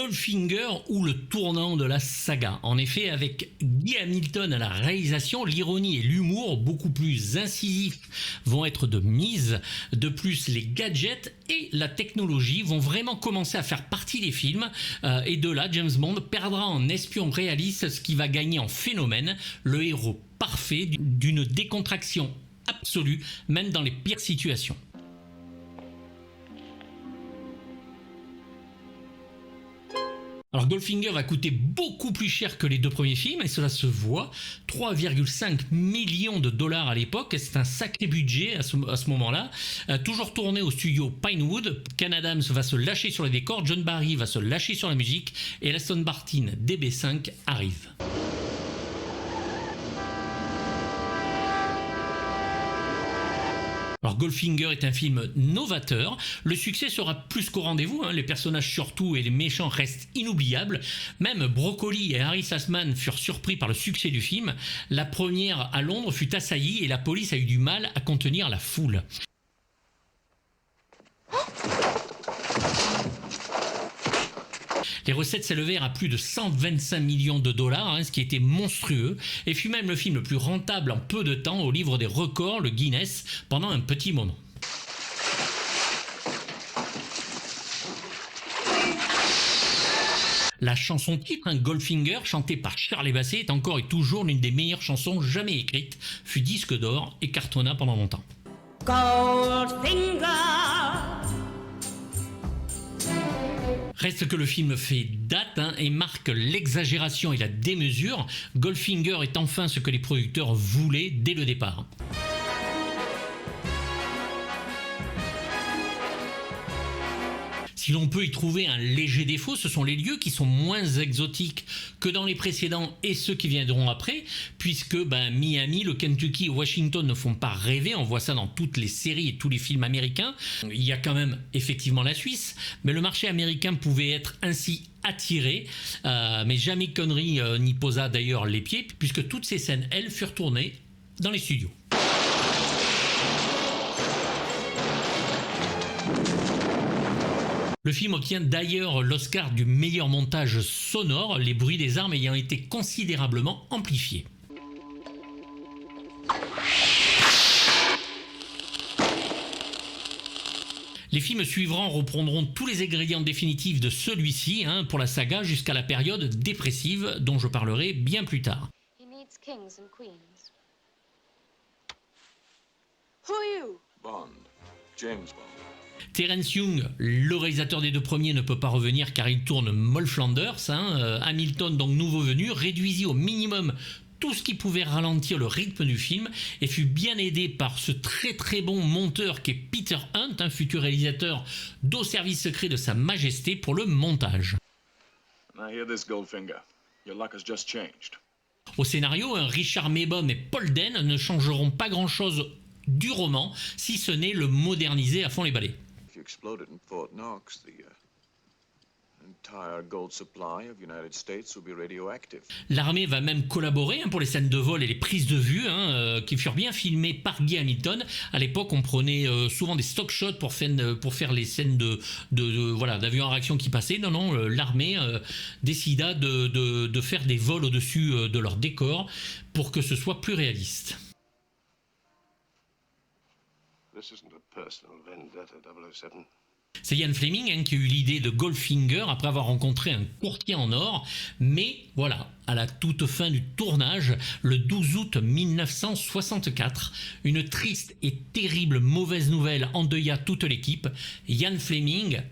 Goldfinger ou le tournant de la saga. En effet, avec Guy Hamilton à la réalisation, l'ironie et l'humour beaucoup plus incisifs vont être de mise. De plus, les gadgets et la technologie vont vraiment commencer à faire partie des films. Et de là, James Bond perdra en espion réaliste ce qui va gagner en phénomène, le héros parfait d'une décontraction absolue, même dans les pires situations. Alors Goldfinger va coûter beaucoup plus cher que les deux premiers films et cela se voit, 3,5 millions de dollars à l'époque, c'est un sacré budget à ce moment-là, toujours tourné au studio Pinewood. Ken Adams va se lâcher sur les décors, John Barry va se lâcher sur la musique et l'Aston Martin DB5 arrive. Alors Goldfinger est un film novateur, le succès sera plus qu'au rendez-vous, les personnages surtout et les méchants restent inoubliables, même Broccoli et Harry Sassman furent surpris par le succès du film, la première à Londres fut assaillie et la police a eu du mal à contenir la foule. Les recettes s'élevèrent à plus de 125 millions de dollars, ce qui était monstrueux, et fut même le film le plus rentable en peu de temps au livre des records, le Guinness, pendant un petit moment. La chanson titre, Goldfinger, chantée par Shirley Bassey, est encore et toujours l'une des meilleures chansons jamais écrites, fut disque d'or et cartonna pendant longtemps. Goldfinger. Reste que le film fait date et marque l'exagération et la démesure. Goldfinger est enfin ce que les producteurs voulaient dès le départ. Si l'on peut y trouver un léger défaut, ce sont les lieux qui sont moins exotiques que dans les précédents et ceux qui viendront après, puisque Miami, le Kentucky et Washington ne font pas rêver, on voit ça dans toutes les séries et tous les films américains. Il y a quand même effectivement la Suisse, mais le marché américain pouvait être ainsi attiré, mais jamais Connery n'y posa d'ailleurs les pieds, puisque toutes ces scènes, elles, furent tournées dans les studios. Le film obtient d'ailleurs l'Oscar du meilleur montage sonore, les bruits des armes ayant été considérablement amplifiés. Les films suivants reprendront tous les ingrédients définitifs de celui-ci pour la saga jusqu'à la période dépressive dont je parlerai bien plus tard. Who are you? Bond. James Bond. Terence Young, le réalisateur des deux premiers, ne peut pas revenir car il tourne Moll Flanders. Hamilton, donc nouveau venu, réduisit au minimum tout ce qui pouvait ralentir le rythme du film et fut bien aidé par ce très très bon monteur qu'est Peter Hunt, futur réalisateur d'Au service secret de Sa Majesté, pour le montage. Au scénario, Richard Mabon et Paul Dehn ne changeront pas grand-chose du roman, si ce n'est le moderniser à fond les balais. L'armée va même collaborer pour les scènes de vol et les prises de vue qui furent bien filmées par Guy Hamilton. À l'époque, on prenait souvent des stock shots pour faire les scènes d'avions en réaction qui passaient. Non, l'armée décida de faire des vols au-dessus de leur décor pour que ce soit plus réaliste. C'est Ian Fleming qui a eu l'idée de Goldfinger après avoir rencontré un courtier en or, mais voilà, à la toute fin du tournage, le 12 août 1964, une triste et terrible mauvaise nouvelle endeuilla toute l'équipe. Ian Fleming,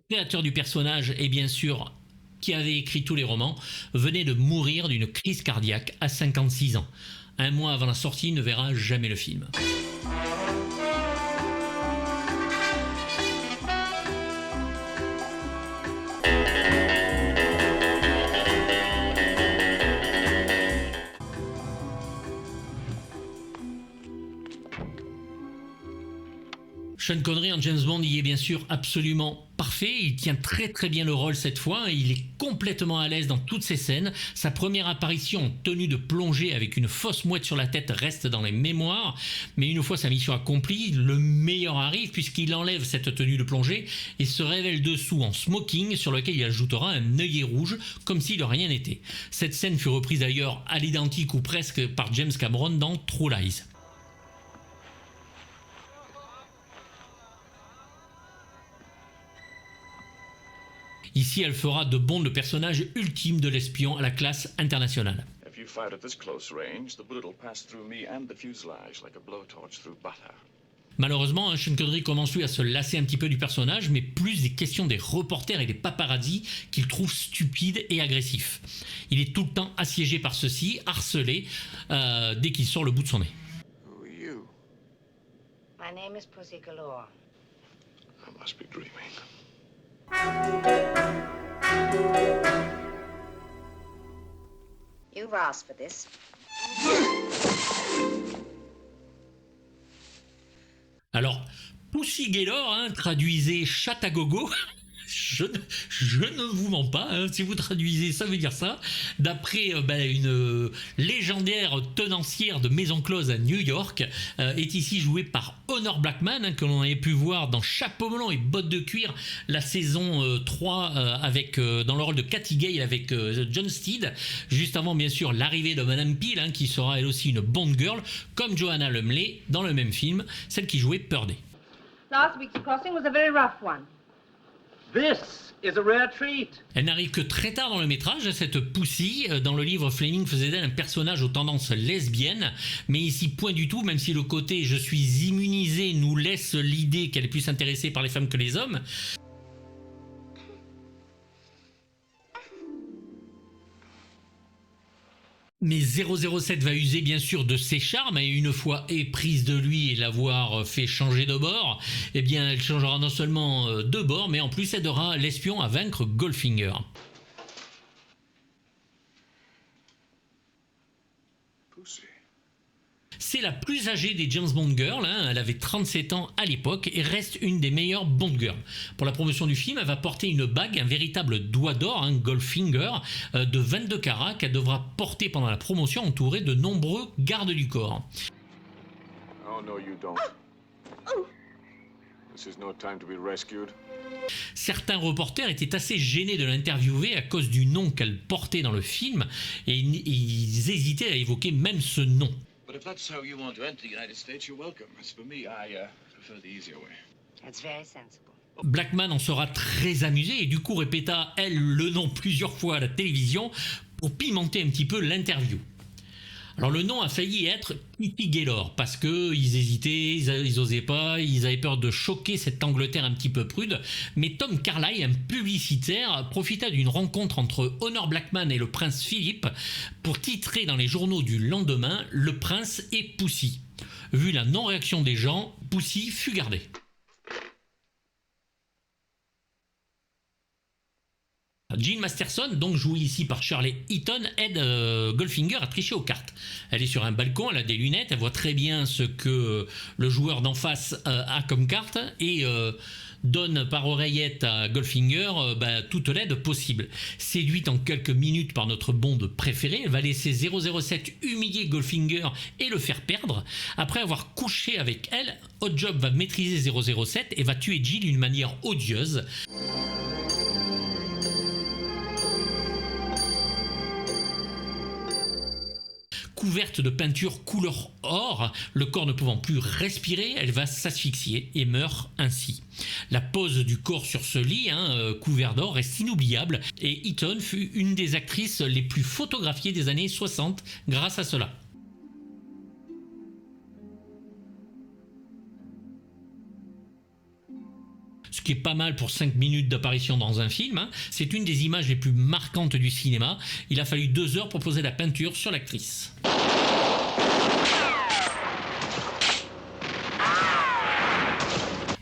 créateur du personnage et bien sûr qui avait écrit tous les romans, venait de mourir d'une crise cardiaque à 56 ans. Un mois avant la sortie, il ne verra jamais le film. Sean Connery en James Bond y est bien sûr absolument parfait, il tient très très bien le rôle cette fois, il est complètement à l'aise dans toutes ses scènes. Sa première apparition en tenue de plongée avec une fausse mouette sur la tête reste dans les mémoires, mais une fois sa mission accomplie, le meilleur arrive puisqu'il enlève cette tenue de plongée et se révèle dessous en smoking sur lequel il ajoutera un œillet rouge comme si de rien n'était. Cette scène fut reprise d'ailleurs à l'identique ou presque par James Cameron dans True Lies. Ici, elle fera de Bond le personnage ultime de l'espion à la classe internationale. Malheureusement, Sean Connery commence lui à se lasser un petit peu du personnage, mais plus des questions des reporters et des paparazzis qu'il trouve stupides et agressifs. Il est tout le temps assiégé par ceux-ci, harcelé, dès qu'il sort le bout de son nez. My name is Pussy Galore. I must be dreaming. You've asked for this. Alors, Pussy Galore, traduisez chat à gogo. Je ne vous mens pas, si vous traduisez, ça veut dire ça. D'après une légendaire tenancière de maison close à New York, est ici jouée par Honor Blackman, que l'on avait pu voir dans Chapeau melon et bottes de cuir, la saison 3, dans le rôle de Cathy Gale avec John Steed. Juste avant, bien sûr, l'arrivée de Madame Peel, qui sera elle aussi une Bond girl, comme Joanna Lumley dans le même film, celle qui jouait Purdy. Last week's crossing was a very rough one. This is a rare treat. Elle n'arrive que très tard dans le métrage, cette Pussy. Dans le livre, Fleming faisait d'elle un personnage aux tendances lesbiennes, mais ici point du tout, même si le côté « je suis immunisé » nous laisse l'idée qu'elle est plus intéressée par les femmes que les hommes. Mais 007 va user bien sûr de ses charmes, et une fois éprise de lui et l'avoir fait changer de bord, eh bien elle changera non seulement de bord, mais en plus aidera l'espion à vaincre Goldfinger. C'est la plus âgée des James Bond Girls, elle avait 37 ans à l'époque et reste une des meilleures Bond Girls. Pour la promotion du film, elle va porter une bague, un véritable doigt d'or, Goldfinger, de 22 carats qu'elle devra porter pendant la promotion entourée de nombreux gardes du corps. Oh no, you don't. This is no time to be rescued. Certains reporters étaient assez gênés de l'interviewer à cause du nom qu'elle portait dans le film et ils hésitaient à évoquer même ce nom. But if that's how you want to enter the United States, you're welcome. As for me, I prefer the easier way. That's very sensible. Blackman en sera très amusée et du coup répéta, elle, le nom plusieurs fois à la télévision pour pimenter un petit peu l'interview. Alors le nom a failli être Pussy Galore parce qu'ils hésitaient, ils osaient pas, ils avaient peur de choquer cette Angleterre un petit peu prude. Mais Tom Carlyle, un publicitaire, profita d'une rencontre entre Honor Blackman et le prince Philippe pour titrer dans les journaux du lendemain « Le prince et Pussy ». Vu la non-réaction des gens, Pussy fut gardée. Jean Masterson, donc jouée ici par Shirley Eaton, aide Goldfinger à tricher aux cartes. Elle est sur un balcon, elle a des lunettes, elle voit très bien ce que le joueur d'en face a comme carte et donne par oreillette à Goldfinger toute l'aide possible. Séduite en quelques minutes par notre Bond préféré, elle va laisser 007 humilier Goldfinger et le faire perdre. Après avoir couché avec elle, Oddjob va maîtriser 007 et va tuer Jill d'une manière odieuse. Couverte de peinture couleur or, le corps ne pouvant plus respirer, elle va s'asphyxier et meurt ainsi. La pose du corps sur ce lit, couvert d'or, reste inoubliable et Eaton fut une des actrices les plus photographiées des années 60 grâce à cela. Ce qui est pas mal pour 5 minutes d'apparition dans un film, c'est une des images les plus marquantes du cinéma. Il a fallu 2 heures pour poser la peinture sur l'actrice.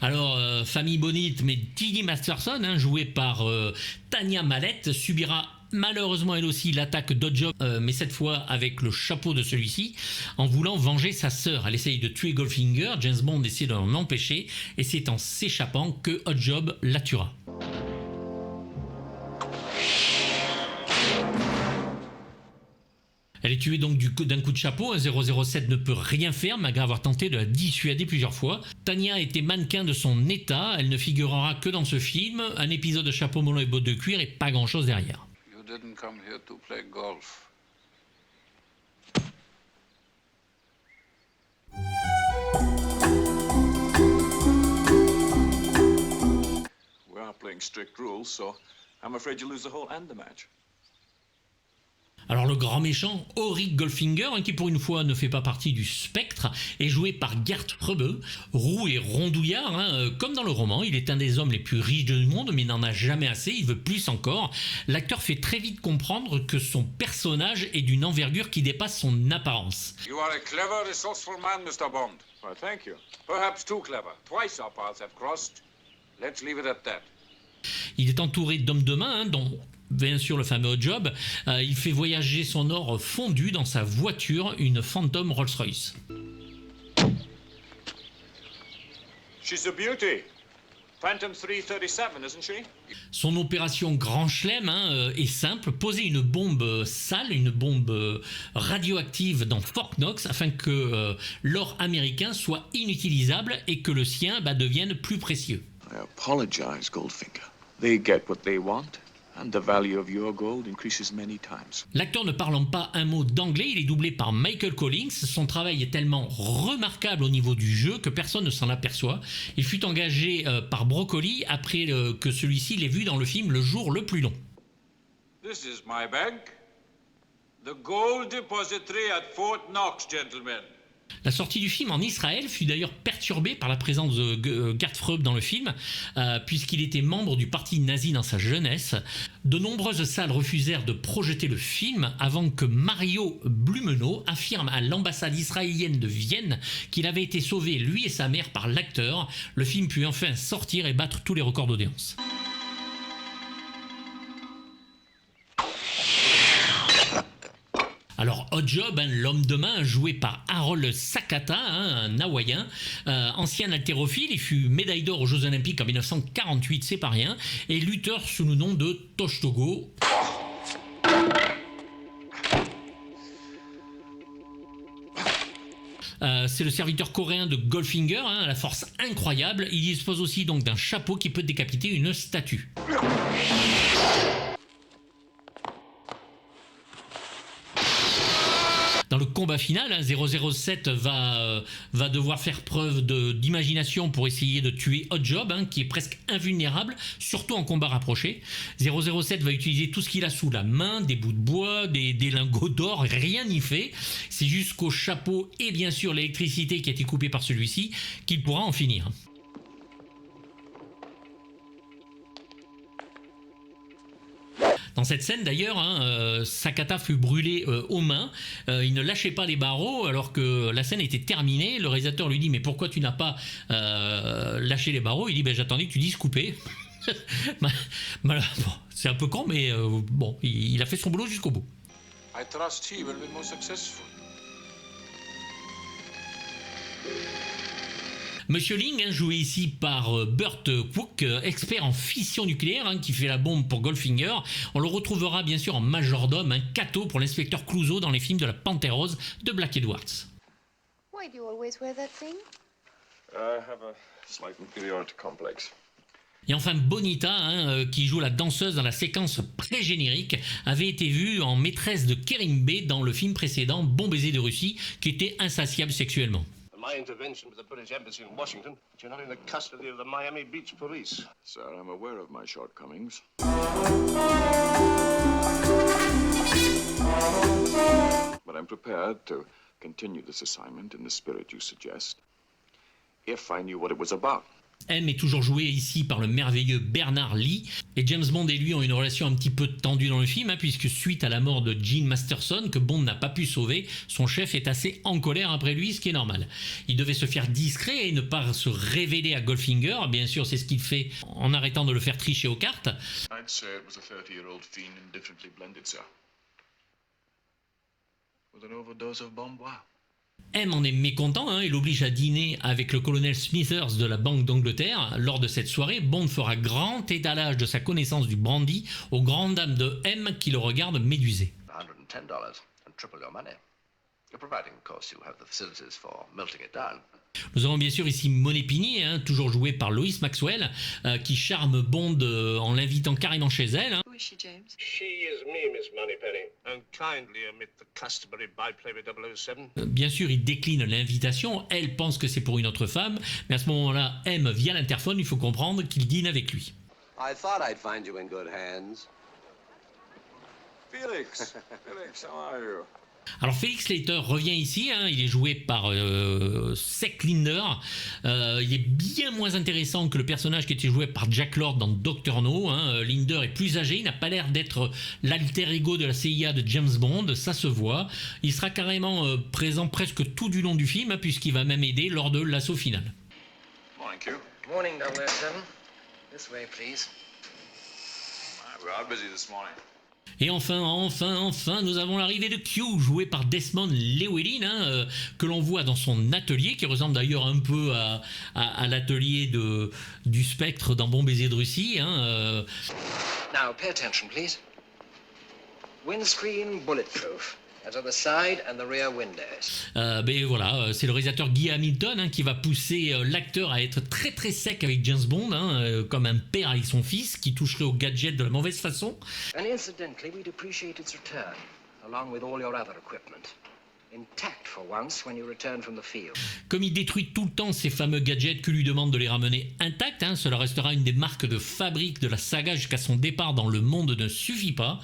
Alors, famille bonite, mais Tilly Masterson, jouée par Tanya Mallette, subira malheureusement elle aussi l'attaque d'Oddjob, mais cette fois avec le chapeau de celui-ci, en voulant venger sa sœur. Elle essaye de tuer Goldfinger, James Bond essaie de l'en empêcher, et c'est en s'échappant que Oddjob la tuera. Elle est tuée donc d'un coup de chapeau. 007 ne peut rien faire malgré avoir tenté de la dissuader plusieurs fois. Tanya était mannequin de son état. Elle ne figurera que dans ce film. Un épisode de chapeau melon et bottes de cuir et pas grand chose derrière. You didn't come here to play golf. We are playing strict rules, so I'm afraid you lose the whole and the match. Alors le grand méchant, Auric Goldfinger, qui pour une fois ne fait pas partie du spectre, est joué par Gert Frebe, roux et rondouillard, comme dans le roman. Il est un des hommes les plus riches du monde, mais n'en a jamais assez, il veut plus encore. L'acteur fait très vite comprendre que son personnage est d'une envergure qui dépasse son apparence. You are a clever, resourceful man, Mr. Bond. Well, thank you. Perhaps too clever. Twice our paths have crossed. Let's leave it at that. Il est entouré d'hommes de main, dont bien sûr le fameux Oddjob. Il fait voyager son or fondu dans sa voiture, une Phantom Rolls-Royce. She's a beauty. Phantom 337, isn't she? Son opération Grand Chelem est simple, poser une bombe sale, une bombe radioactive dans Fort Knox afin que l'or américain soit inutilisable et que le sien devienne plus précieux. I apologize, Goldfinger. They get what they want. And the value of your gold increases many times. L'acteur ne parlant pas un mot d'anglais, il est doublé par Michael Collins. Son travail est tellement remarquable au niveau du jeu que personne ne s'en aperçoit. Il fut engagé par Broccoli après que celui-ci l'ait vu dans le film Le Jour le plus long. This is my bank. The gold depository at Fort Knox, gentlemen. La sortie du film en Israël fut d'ailleurs perturbée par la présence de Gert Frebe dans le film, puisqu'il était membre du parti nazi dans sa jeunesse. De nombreuses salles refusèrent de projeter le film avant que Mario Blumenau affirme à l'ambassade israélienne de Vienne qu'il avait été sauvé, lui et sa mère, par l'acteur. Le film put enfin sortir et battre tous les records d'audience. Alors Oddjob, l'homme de main, joué par Harold Sakata, un Hawaïen, ancien haltérophile, il fut médaille d'or aux Jeux Olympiques en 1948, c'est pas rien, et lutteur sous le nom de Tosh Togo. C'est le serviteur coréen de Goldfinger, à la force incroyable. Il dispose aussi donc d'un chapeau qui peut décapiter une statue. Dans le combat final, 007 va devoir faire preuve d'imagination pour essayer de tuer Oddjob, qui est presque invulnérable, surtout en combat rapproché. 007 va utiliser tout ce qu'il a sous la main, des bouts de bois, des lingots d'or, rien n'y fait. C'est jusqu'au chapeau et bien sûr l'électricité qui a été coupée par celui-ci qu'il pourra en finir. Dans cette scène d'ailleurs, Sakata fut brûlé aux mains, il ne lâchait pas les barreaux alors que la scène était terminée. Le réalisateur lui dit mais pourquoi tu n'as pas lâché les barreaux? Il dit j'attendais que tu dises couper. Bon, c'est un peu con mais bon, il a fait son boulot jusqu'au bout. I trust he will be more successful. Monsieur Ling, joué ici par Burt Cook, expert en fission nucléaire, qui fait la bombe pour Goldfinger. On le retrouvera bien sûr en majordome, Kato pour l'inspecteur Clouseau dans les films de la Panthère Rose de Black Edwards. Why do you always wear that thing? I have a slight inferiority complex. Et enfin Bonita, qui joue la danseuse dans la séquence pré-générique, avait été vue en maîtresse de Kerim dans le film précédent Bon baiser de Russie, qui était insatiable sexuellement. My intervention with the British Embassy in Washington, but you're not in the custody of the Miami Beach Police. Sir, I'm aware of my shortcomings. But I'm prepared to continue this assignment in the spirit you suggest, if I knew what it was about. M est toujours joué ici par le merveilleux Bernard Lee, et James Bond et lui ont une relation un petit peu tendue dans le film, hein, puisque suite à la mort de Gene Masterson, que Bond n'a pas pu sauver, son chef est assez en colère après lui, ce qui est normal. Il devait se faire discret et ne pas se révéler à Goldfinger, bien sûr c'est ce qu'il fait en arrêtant de le faire tricher aux cartes. I'd say it was a 30-year-old fiend indifferently blended, sir. With an overdose of Bombois. M en est mécontent, hein, et l'oblige à dîner avec le colonel Smithers de la Banque d'Angleterre. Lors de cette soirée, Bond fera grand étalage de sa connaissance du brandy aux grandes dames de M qui le regardent médusé. $110 and triple your money. Providing, of course, you have the facilities for melting it down. Nous avons bien sûr ici Moneypenny, hein, toujours joué par Lois Maxwell, qui charme Bond en l'invitant carrément chez elle. Hein. Who is she, James? She is me, Miss Moneypenny. And kindly omit the customary byplay with 007. Bien sûr, il décline l'invitation, elle pense que c'est pour une autre femme, mais à ce moment-là, M, via l'interphone, il faut comprendre qu'il dîne avec lui. I thought I'd find you in good hands. Felix, how are you? Alors Felix Leiter revient ici, hein, il est joué par Sek Linder, il est bien moins intéressant que le personnage qui était joué par Jack Lord dans Dr No, hein. Linder est plus âgé, il n'a pas l'air d'être l'alter ego de la CIA de James Bond, ça se voit, il sera carrément présent presque tout du long du film, hein, puisqu'il va même aider lors de l'assaut final. Morning, Q. Morning, 007. This way, please. We are busy this morning. Et enfin, nous avons l'arrivée de Q, joué par Desmond Llewellyn, hein, que l'on voit dans son atelier, qui ressemble d'ailleurs un peu à l'atelier du Spectre dans Bon baiser de Russie. Hein, Now, pay attention, please. Windscreen bulletproof, as are the side and the rear windows. Ben voilà, c'est le réalisateur Guy Hamilton, hein, qui va pousser l'acteur à être très très sec avec James Bond, hein, comme un père avec son fils, qui toucherait au gadget de la mauvaise façon. And incidentally, we'd appreciate its return, along with all your other equipment. Intact for once when you return from the field. Comme il détruit tout le temps ces fameux gadgets, que lui demande de les ramener intacts, hein, cela restera une des marques de fabrique de la saga jusqu'à son départ dans Le Monde ne suffit pas.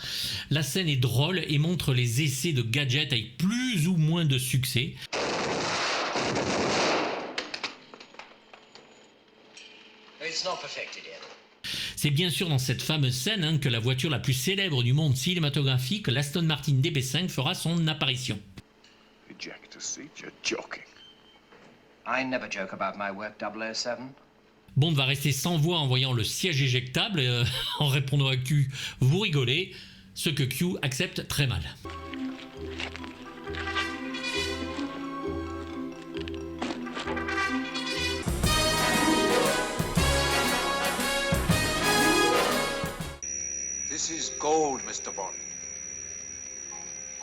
La scène est drôle et montre les essais de gadgets avec plus ou moins de succès. It's not perfected yet. C'est bien sûr dans cette fameuse scène, hein, que la voiture la plus célèbre du monde cinématographique, l'Aston Martin DB5, fera son apparition. Eject a seat, you're joking. I never joke about my work, 007. Bond va rester sans voix en voyant le siège éjectable, en répondant à Q, vous rigolez, ce que Q accepte très mal. This is gold, Mr. Bond.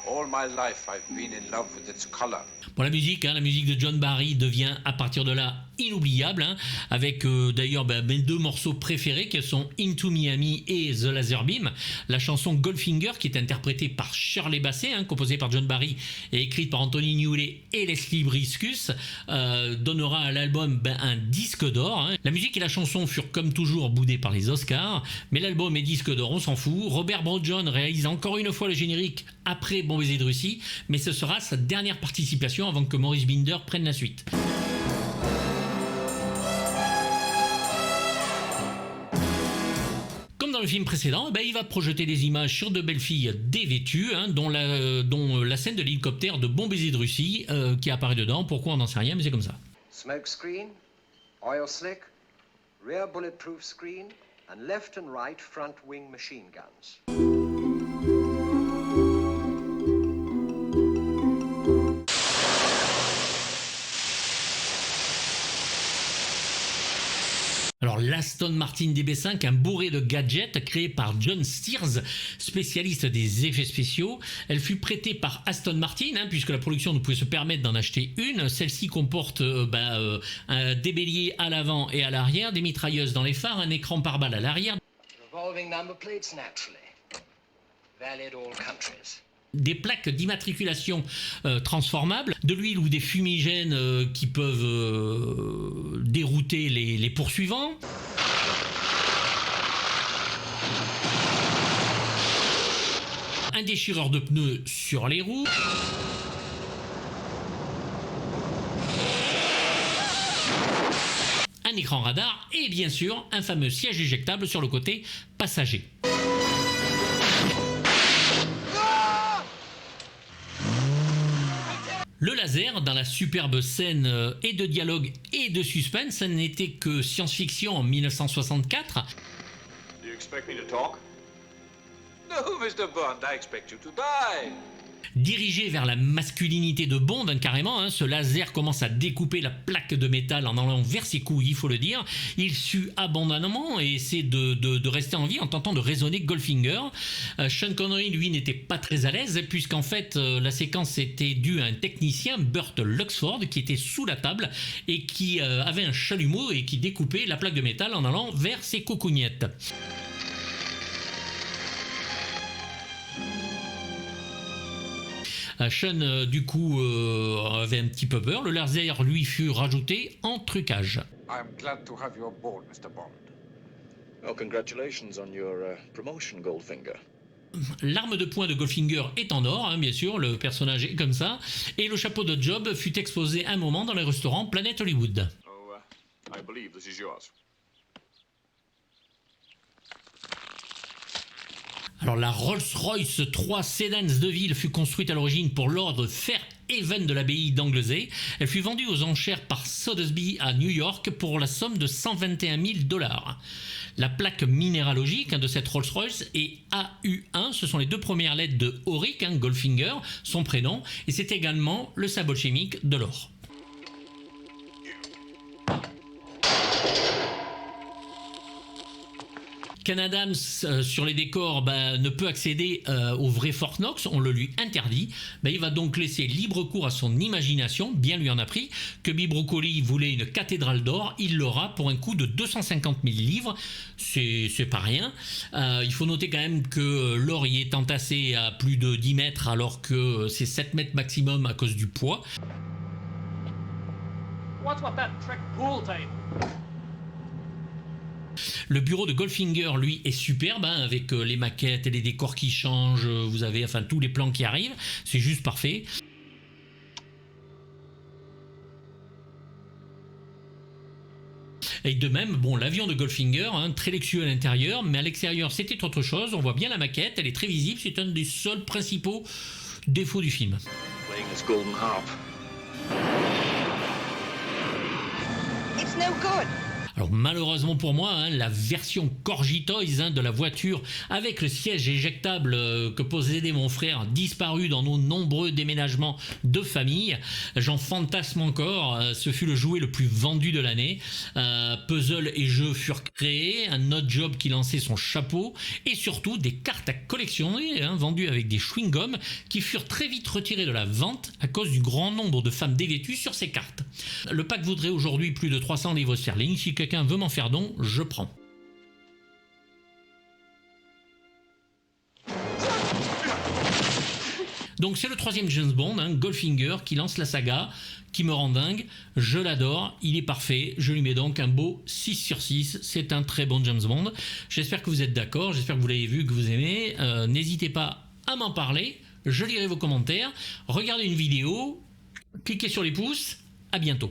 All my life I've been in love with its color. Bon, la musique de John Barry devient à partir de là inoubliable, hein, avec d'ailleurs mes deux morceaux préférés qui sont Into Miami et The Laser Beam. La chanson Goldfinger, qui est interprétée par Shirley Bassey, hein, composée par John Barry et écrite par Anthony Newley et Leslie Briscus, donnera à l'album un disque d'or. Hein. La musique et la chanson furent comme toujours boudées par les Oscars, mais l'album est disque d'or, on s'en fout. Robert Broadjohn réalise encore une fois le générique après Bon baiser de Russie, mais ce sera sa dernière participation avant que Maurice Binder prenne la suite. Comme dans le film précédent, il va projeter des images sur de belles filles dévêtues, hein, dont la scène de l'hélicoptère de Bon baiser de Russie qui apparaît dedans. Pourquoi on n'en sait rien, mais c'est comme ça. Smoke screen, oil slick, rear bulletproof screen, and left and right front wing machine guns. Alors l'Aston Martin DB5, un bourré de gadgets créé par John Steers, spécialiste des effets spéciaux. Elle fut prêtée par Aston Martin, hein, puisque la production ne pouvait se permettre d'en acheter une. Celle-ci comporte des béliers à l'avant et à l'arrière, des mitrailleuses dans les phares, un écran pare-balles à l'arrière. Revolving number plates naturally. Valid all countries. Des plaques d'immatriculation transformables, de l'huile ou des fumigènes qui peuvent dérouter les poursuivants. Un déchireur de pneus sur les roues. un écran radar et bien sûr un fameux siège éjectable sur le côté passager. Le laser, dans la superbe scène et de dialogue et de suspense, ça n'était que science-fiction en 1964. Do you expect me to talk? No, Mr. Bond, I expect you to die. Dirigé vers la masculinité de Bond, carrément, ce laser commence à découper la plaque de métal en allant vers ses couilles, il faut le dire. Il sue abondamment et essaie de rester en vie en tentant de raisonner Goldfinger. Sean Connery, lui, n'était pas très à l'aise, puisqu'en fait, la séquence était due à un technicien, Burt Luxford, qui était sous la table et qui avait un chalumeau et qui découpait la plaque de métal en allant vers ses coucougnettes. Sean, du coup, avait un petit peu peur. Le laser, lui, fut rajouté en trucage. I'm glad to have you aboard, Mr. Bond. Oh, congratulations on your promotion, Goldfinger. L'arme de poing de Goldfinger est en or, bien sûr, le personnage est comme ça. Et le chapeau de Job fut exposé un moment dans les restaurants Planet Hollywood. Oh, I believe this is yours. Alors la Rolls-Royce 3 Sedans de ville fut construite à l'origine pour l'ordre Fairhaven de l'abbaye d'Anglesey. Elle fut vendue aux enchères par Sotheby's à New York pour la somme de 121 000 $. La plaque minéralogique de cette Rolls-Royce est AU1, ce sont les deux premières lettres de Auric, Goldfinger, son prénom, et c'est également le symbole chimique de l'or. Ken Adams, sur les décors, ne peut accéder au vrai Fort Knox, on le lui interdit. Il va donc laisser libre cours à son imagination, bien lui en a pris. Que Bill Broccoli voulait une cathédrale d'or, il l'aura pour un coût de 250 000 livres. C'est pas rien. Il faut noter quand même que l'or y est entassé à plus de 10 mètres, alors que c'est 7 mètres maximum à cause du poids. What's with that trick pool table? Le bureau de Goldfinger, lui, est superbe, avec les maquettes et les décors qui changent, vous avez tous les plans qui arrivent, c'est juste parfait. Et de même, l'avion de Goldfinger, très luxueux à l'intérieur, mais à l'extérieur c'était autre chose, on voit bien la maquette, elle est très visible, c'est un des seuls principaux défauts du film. Playing this golden harp. It's no good. Alors malheureusement pour moi, la version Corgi Toys de la voiture avec le siège éjectable que possédait mon frère disparu dans nos nombreux déménagements de famille, j'en fantasme encore, ce fut le jouet le plus vendu de l'année. Puzzle et jeux furent créés, un Odd Job qui lançait son chapeau et surtout des cartes à collectionner vendues avec des chewing-gums qui furent très vite retirées de la vente à cause du grand nombre de femmes dévêtues sur ces cartes. Le pack vaudrait aujourd'hui plus de 300 livres sterling. Si quelqu'un veut m'en faire don, je prends. Donc c'est le troisième James Bond, Goldfinger, qui lance la saga, qui me rend dingue, je l'adore, il est parfait, je lui mets donc un beau 6 sur 6, c'est un très bon James Bond. J'espère que vous êtes d'accord, j'espère que vous l'avez vu, que vous aimez, n'hésitez pas à m'en parler, je lirai vos commentaires, regardez une vidéo, cliquez sur les pouces, à bientôt.